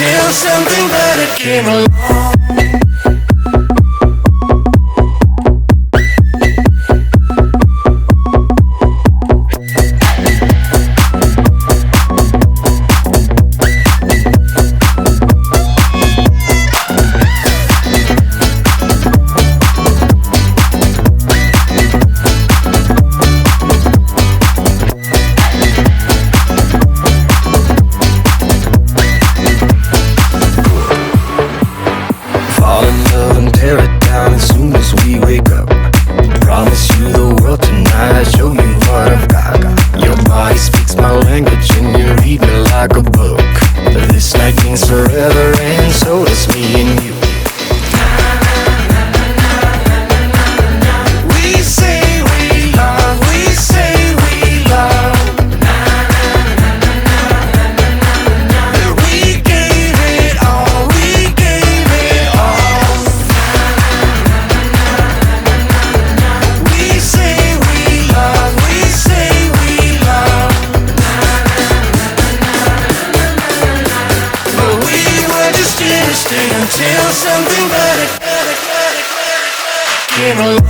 until something better came along. Until something better came along.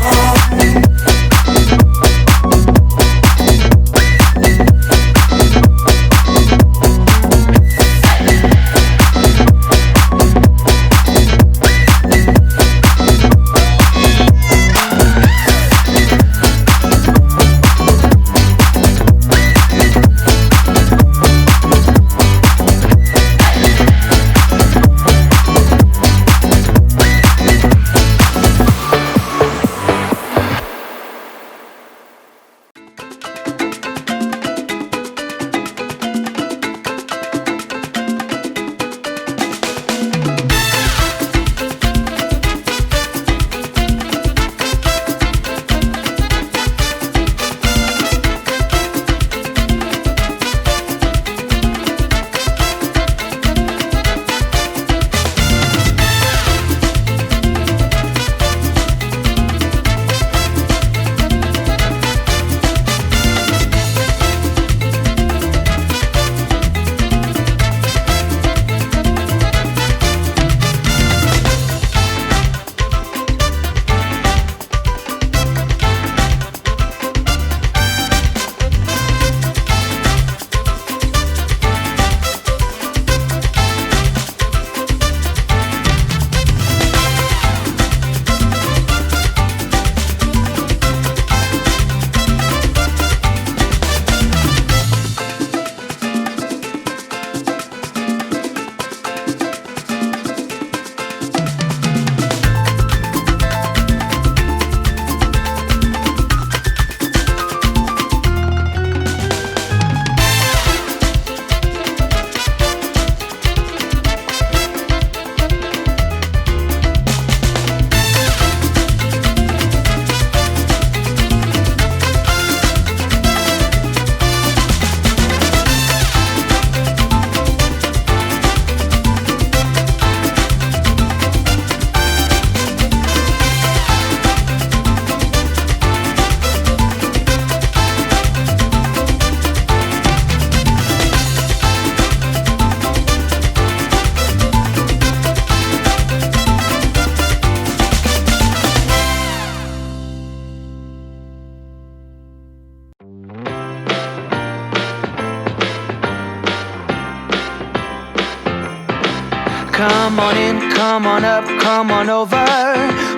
Come on in, come on up, come on over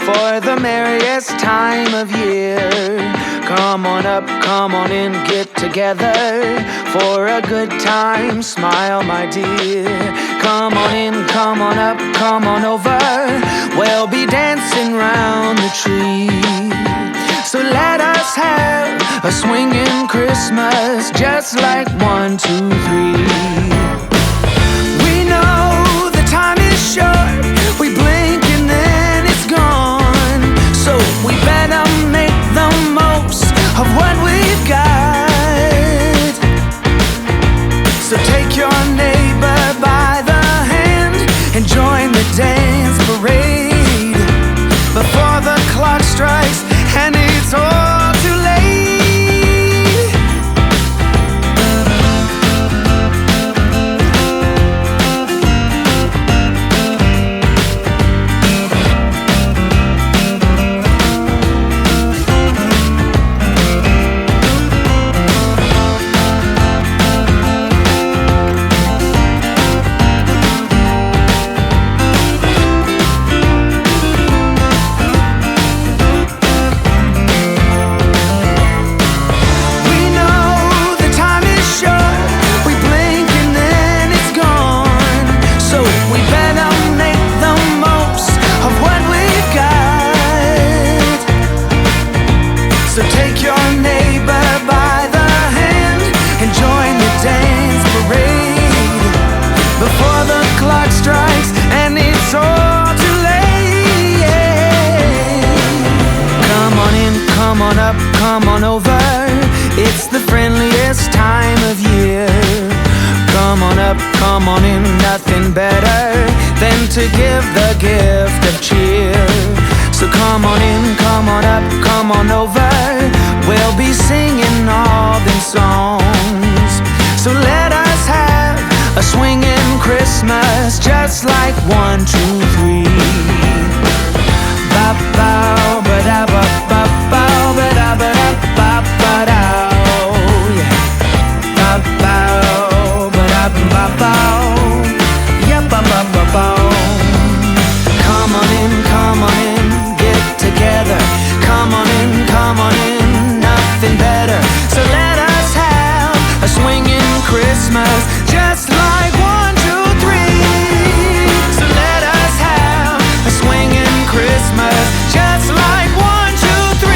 for the merriest time of year. Come on up, come on in, get together for a good time. Smile, my dear. Come on in, come on up, come on over. We'll be dancing round the tree. So let us have a swinging Christmas, just like 1, 2, 3. We know the time is short, we blink and then it's gone. So we better make the most of what we've got. So take your neighbor by the hand and join the dance parade before the clock strikes and it's all too late. we better make the most of what we've got. So take your neighbor by the hand and join the dance parade before the clock strikes and it's all too late. Come on in, come on up, come on over. It's the friendliest time of year. Come on up, come on in, nothing better than to give the gift of cheer. So come on in, come on up, come on over. We'll be singing all them songs. So let us have a swinging Christmas, just like 1, 2, 3. Ba-bow, ba-da-ba-ba-bow, ba-da-ba-da-ba-ba-dow. Yeah. Ba-bow, ba-da-ba-bow. Yeah, ba-ba-ba-bow. Come on in, come on in, get together. Come on in, nothing better. So let us have a swinging Christmas, just like 1, 2, 3. So let us have a swinging Christmas, just like 1, 2, 3.